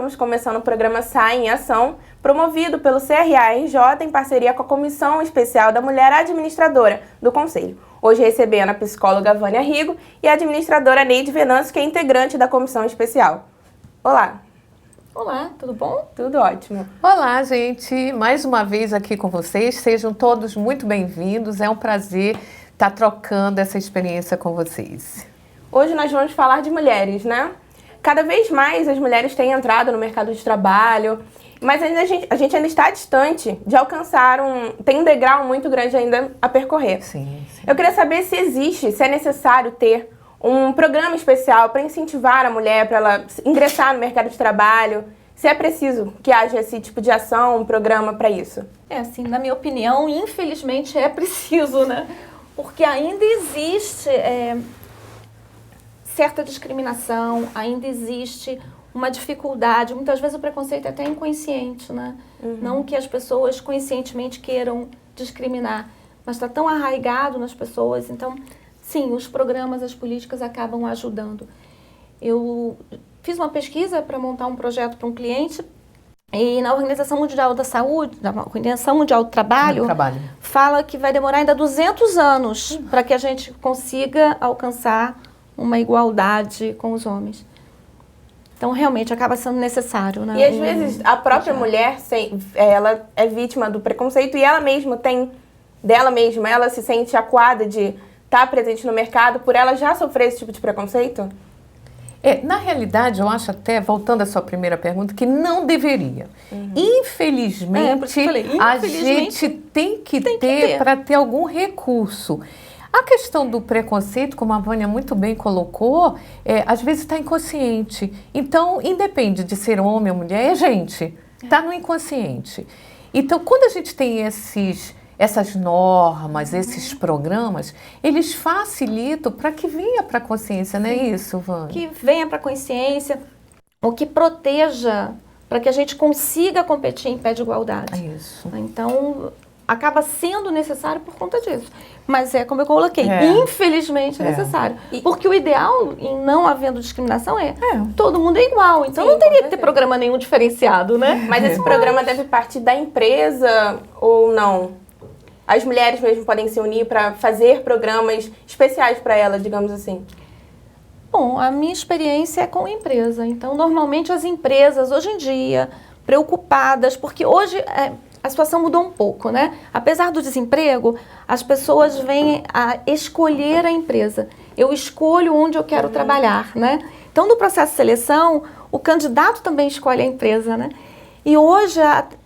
estamos começando o programa SAI em Ação, promovido pelo CRA-RJ em parceria com a Comissão Especial da Mulher Administradora do Conselho. Hoje recebendo a psicóloga Vânia Rigo e a administradora Neide Venâncio, que é integrante da Comissão Especial. Olá! Olá, tudo bom? Tudo ótimo. Olá, gente! Mais uma vez aqui com vocês. Sejam todos muito bem-vindos. É um prazer estar trocando essa experiência com vocês. Hoje nós vamos falar de mulheres, né? Cada vez mais as mulheres têm entrado no mercado de trabalho, mas ainda a gente ainda está distante de alcançar tem um degrau muito grande ainda a percorrer. Sim. Eu queria saber se é necessário ter um programa especial para incentivar a mulher, para ela ingressar no mercado de trabalho, se é preciso que haja esse tipo de ação, um programa para isso. Assim, na minha opinião, infelizmente é preciso, né? Porque ainda existe certa discriminação, ainda existe uma dificuldade, muitas vezes o preconceito é até inconsciente, né? Não que as pessoas conscientemente queiram discriminar, mas está tão arraigado nas pessoas, então, sim, os programas, as políticas acabam ajudando. Eu fiz uma pesquisa para montar um projeto para um cliente e na Organização Mundial da Saúde, na Organização Mundial do Trabalho, fala que vai demorar ainda 200 anos para que a gente consiga alcançar uma igualdade com os homens. Então, realmente, acaba sendo necessário, né? E, às vezes, a própria mulher, ela é vítima do preconceito e ela mesma ela se sente acuada de estar presente no mercado por ela já sofrer esse tipo de preconceito? Na realidade, eu acho até, voltando à sua primeira pergunta, que não deveria. Infelizmente, a gente tem que ter para ter algum recurso. A questão do preconceito, como a Vânia muito bem colocou, às vezes está inconsciente. Então, independe de ser homem ou mulher, gente, está no inconsciente. Então, quando a gente tem essas normas, esses programas, eles facilitam para que venha para a consciência, não é isso, Vânia? Que venha para a consciência, ou que proteja, para que a gente consiga competir em pé de igualdade. É isso. Então, acaba sendo necessário por conta disso. Mas como eu coloquei, infelizmente é necessário. Porque o ideal, em não havendo discriminação, todo mundo é igual. Então não teria que ter programa nenhum diferenciado, né? Mas esse programa deve partir da empresa ou não? As mulheres mesmo podem se unir para fazer programas especiais para ela, digamos assim? Bom, a minha experiência é com a empresa. Então, normalmente as empresas, hoje em dia, preocupadas, porque hoje a situação mudou um pouco, né? Apesar do desemprego, as pessoas vêm a escolher a empresa. Eu escolho onde eu quero trabalhar, né? Então, no processo de seleção, o candidato também escolhe a empresa, né? E hoje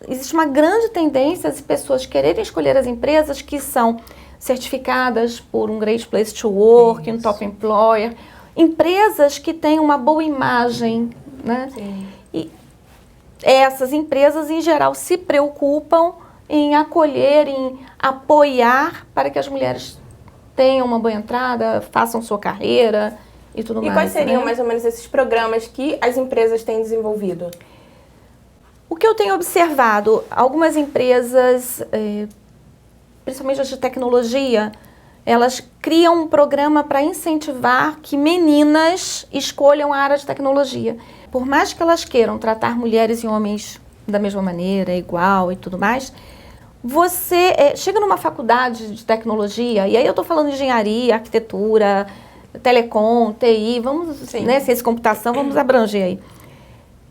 existe uma grande tendência de pessoas quererem escolher as empresas que são certificadas por um Great Place to Work, um Top Employer, empresas que têm uma boa imagem, né? Sim. E essas empresas, em geral, se preocupam em acolher, em apoiar para que as mulheres tenham uma boa entrada, façam sua carreira e tudo mais. E quais seriam mais ou menos esses programas que as empresas têm desenvolvido? O que eu tenho observado, algumas empresas, principalmente as de tecnologia, elas criam um programa para incentivar que meninas escolham a área de tecnologia. Por mais que elas queiram tratar mulheres e homens da mesma maneira, igual e tudo mais, você chega numa faculdade de tecnologia, e aí eu estou falando de engenharia, arquitetura, telecom, TI, ciência e computação, vamos abranger aí.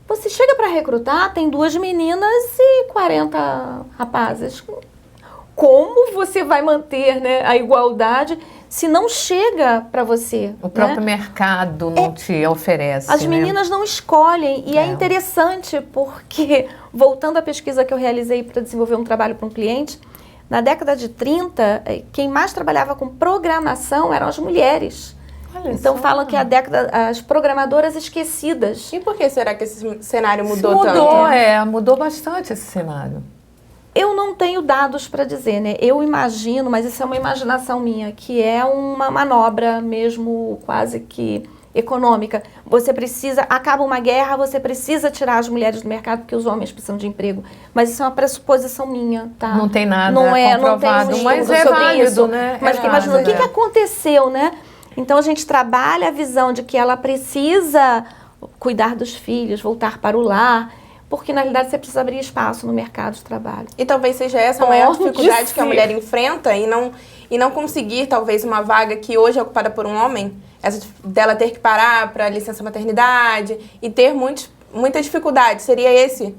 Você chega para recrutar, tem 2 meninas e 40 rapazes. Como você vai manter, né, a igualdade se não chega para você? O próprio mercado não te oferece. As meninas não escolhem e é interessante porque, voltando à pesquisa que eu realizei para desenvolver um trabalho para um cliente, na década de 30, quem mais trabalhava com programação eram as mulheres. Então falam que as programadoras esquecidas. E por que será que esse cenário mudou tanto? Mudou bastante esse cenário. Eu não tenho dados para dizer, né? Eu imagino, mas isso é uma imaginação minha, que é uma manobra mesmo quase que econômica. Acaba uma guerra, você precisa tirar as mulheres do mercado porque os homens precisam de emprego. Mas isso é uma pressuposição minha, tá? Não tem nada comprovado, mas é válido, isso, né? Mas imagina, o que aconteceu, né? Então a gente trabalha a visão de que ela precisa cuidar dos filhos, voltar para o lar, porque na realidade você precisa abrir espaço no mercado de trabalho. E talvez seja essa a maior dificuldade que a mulher enfrenta e não conseguir talvez uma vaga que hoje é ocupada por um homem, essa dela ter que parar para licença maternidade e ter muita dificuldade. Seria esse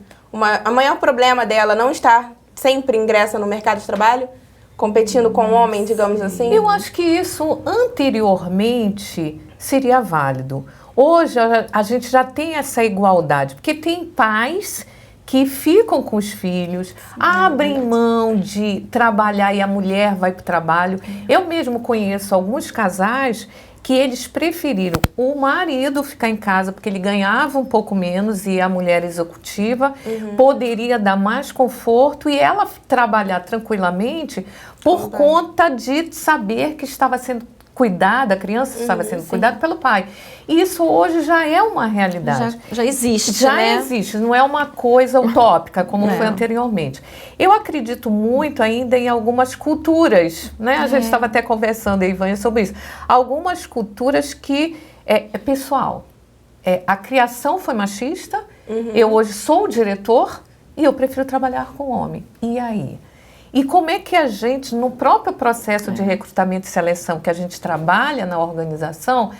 a maior problema dela, não estar sempre ingressa no mercado de trabalho, competindo com o homem, digamos assim? Eu acho que isso anteriormente seria válido. Hoje a gente já tem essa igualdade, porque tem pais que ficam com os filhos, abrem mão de trabalhar e a mulher vai para o trabalho. Eu mesmo conheço alguns casais que eles preferiram o marido ficar em casa porque ele ganhava um pouco menos e a mulher executiva poderia dar mais conforto e ela trabalhar tranquilamente por conta de saber que estava sendo cuidada, a criança estava sendo cuidada pelo pai. Isso hoje já é uma realidade. Já existe, Já né? existe, não é uma coisa utópica como foi anteriormente. Eu acredito muito ainda em algumas culturas, né? A gente estava até conversando, Ivânia, sobre isso. Algumas culturas que é pessoal. A criação foi machista, eu hoje sou o diretor e eu prefiro trabalhar com homem. E aí? E como é que a gente, no próprio processo de recrutamento e seleção que a gente trabalha na organização,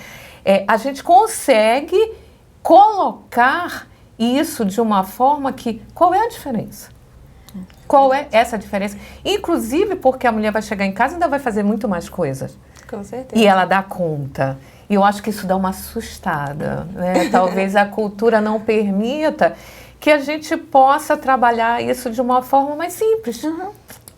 a gente consegue colocar isso de uma forma que... Qual é a diferença? Qual é essa diferença? Inclusive porque a mulher vai chegar em casa e ainda vai fazer muito mais coisas. Com certeza. E ela dá conta. E eu acho que isso dá uma assustada, né? Talvez a cultura não permita que a gente possa trabalhar isso de uma forma mais simples,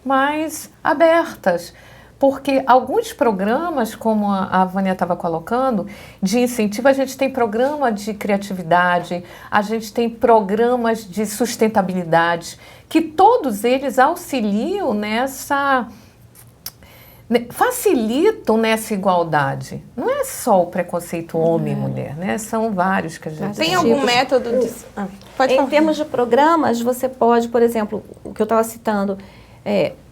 mais abertas. Porque alguns programas, como a Vânia estava colocando, de incentivo, a gente tem programa de criatividade, a gente tem programas de sustentabilidade, que todos eles auxiliam facilitam nessa igualdade. Não é só o preconceito homem e mulher, né? São vários que a gente tem. Algum método de... Pode falar. Em termos de programas, você pode, por exemplo, o que eu estava citando,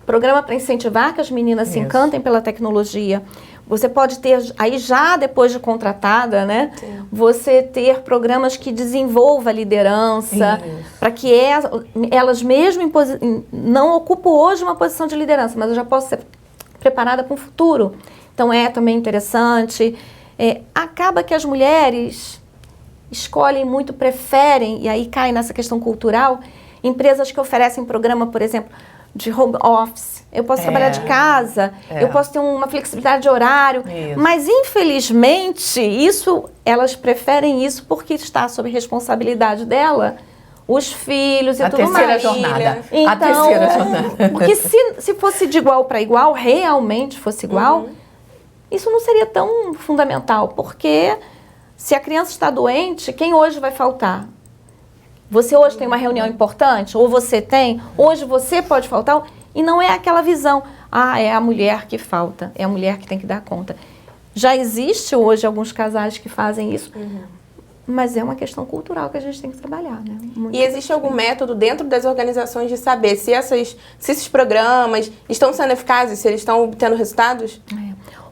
programa para incentivar que as meninas se encantem pela tecnologia. Você pode ter, aí já depois de contratada, né? Sim. Você ter programas que desenvolva a liderança, para que elas mesmo não ocupam hoje uma posição de liderança, mas eu já posso ser preparada para um futuro. Então também interessante. Acaba que as mulheres escolhem muito, preferem, e aí cai nessa questão cultural, empresas que oferecem programa, por exemplo, de home office. Eu posso trabalhar de casa, eu posso ter uma flexibilidade de horário, mas infelizmente elas preferem isso porque está sob responsabilidade dela, os filhos e tudo mais. A terceira jornada. Porque se fosse de igual para igual, realmente fosse igual, isso não seria tão fundamental, porque se a criança está doente, quem hoje vai faltar? Você hoje tem uma reunião importante, ou você tem, hoje você pode faltar, e não é aquela visão, é a mulher que falta, é a mulher que tem que dar conta. Já existe hoje alguns casais que fazem isso, mas é uma questão cultural que a gente tem que trabalhar, né? E existe algum método dentro das organizações de saber se esses programas estão sendo eficazes, se eles estão obtendo resultados?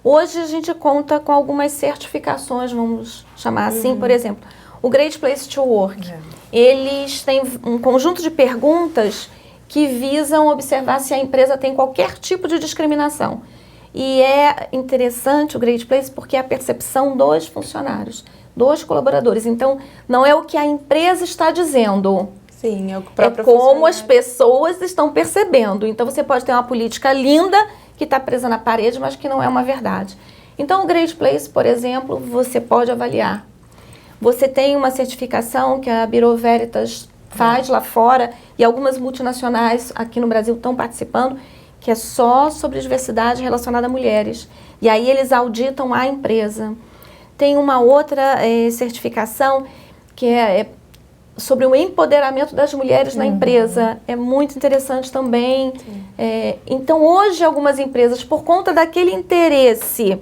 Hoje a gente conta com algumas certificações, vamos chamar assim, por exemplo, o Great Place to Work. Eles têm um conjunto de perguntas que visam observar se a empresa tem qualquer tipo de discriminação. E é interessante o Great Place porque é a percepção dos funcionários, dos colaboradores. Então, não é o que a empresa está dizendo. Sim, é o próprio como as pessoas estão percebendo. Então, você pode ter uma política linda que está presa na parede, mas que não é uma verdade. Então, o Great Place, por exemplo, você pode avaliar. Você tem uma certificação que a Bureau Veritas faz lá fora e algumas multinacionais aqui no Brasil estão participando, que é só sobre diversidade relacionada a mulheres. E aí eles auditam a empresa. Tem uma outra certificação que é sobre o empoderamento das mulheres na empresa. É muito interessante também. Então, hoje, algumas empresas, por conta daquele interesse,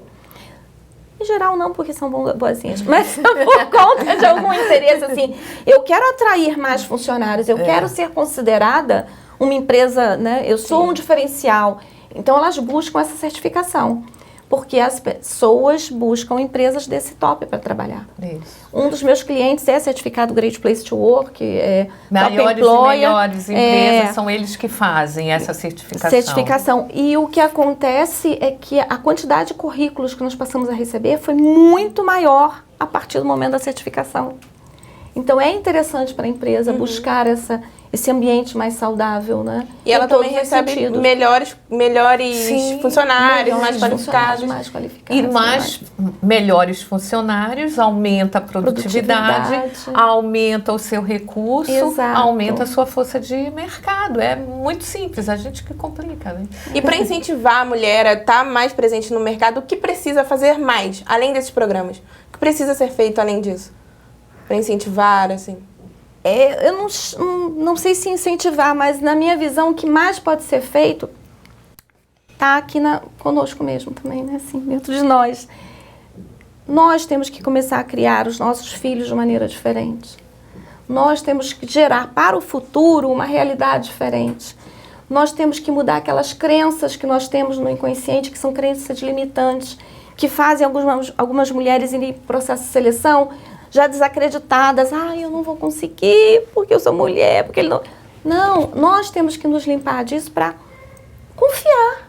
em geral não, porque são boazinhas, mas por conta de algum interesse, assim, eu quero atrair mais funcionários, eu quero ser considerada uma empresa, né? Eu sou um diferencial. Então, elas buscam essa certificação. porque as pessoas buscam empresas desse top para trabalhar. Isso. Um dos meus clientes é certificado Great Place to Work, maiores e melhores empresas são eles que fazem essa certificação. E o que acontece é que a quantidade de currículos que nós passamos a receber foi muito maior a partir do momento da certificação. Então é interessante para a empresa buscar esse ambiente mais saudável, né? E ela também recebe melhores funcionários, mais qualificados. E melhores funcionários, aumenta a produtividade, aumenta o seu recurso, aumenta a sua força de mercado. É muito simples, a gente que complica, né? E para incentivar a mulher a estar mais presente no mercado, o que precisa fazer mais, além desses programas? O que precisa ser feito além disso? Para incentivar, assim? Eu não sei se incentivar, mas na minha visão o que mais pode ser feito está aqui conosco mesmo também, né? Assim, dentro de nós. Nós temos que começar a criar os nossos filhos de maneira diferente. Nós temos que gerar para o futuro uma realidade diferente. Nós temos que mudar aquelas crenças que nós temos no inconsciente, que são crenças limitantes, que fazem algumas mulheres irem para o processo de seleção já desacreditadas. Eu não vou conseguir porque eu sou mulher, porque ele não... Não, nós temos que nos limpar disso para confiar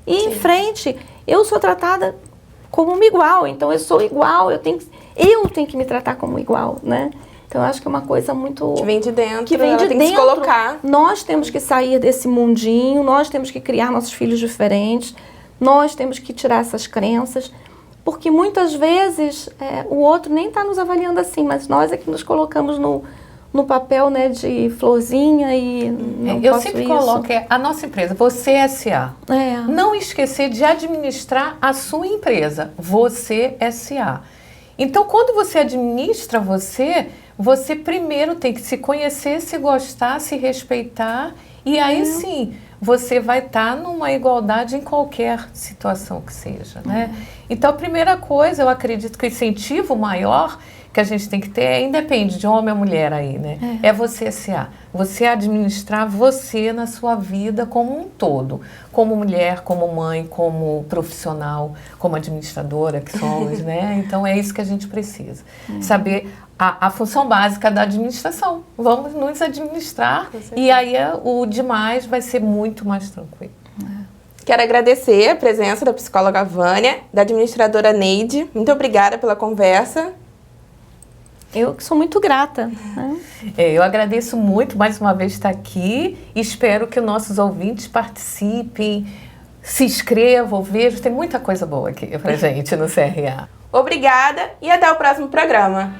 e ir em frente. Eu sou tratada como uma igual, então eu sou igual, eu tenho que me tratar como igual, né? Então eu acho que é uma coisa muito... Que vem de dentro, tem que se colocar. Nós temos que sair desse mundinho, nós temos que criar nossos filhos diferentes, nós temos que tirar essas crenças. Porque muitas vezes o outro nem está nos avaliando assim, mas nós é que nos colocamos no papel, né, de florzinha e não eu sempre coloco a nossa empresa, você S.A. Não esquecer de administrar a sua empresa, você S.A. Então, quando você administra você primeiro tem que se conhecer, se gostar, se respeitar e aí sim... você vai estar numa igualdade em qualquer situação que seja, né? Então, a primeira coisa, eu acredito que o incentivo maior que a gente tem que ter, independe de homem ou mulher aí, né? É você S.A. Você administrar você na sua vida como um todo. Como mulher, como mãe, como profissional, como administradora que somos, né? Então, é isso que a gente precisa. Saber a função básica da administração. Vamos nos administrar e aí o demais vai ser muito mais tranquilo. Quero agradecer a presença da psicóloga Vânia, da administradora Neide. Muito obrigada pela conversa. Eu que sou muito grata. Né? Eu agradeço muito mais uma vez estar aqui. Espero que nossos ouvintes participem, se inscrevam, vejam. Tem muita coisa boa aqui pra gente no CRA. Obrigada e até o próximo programa.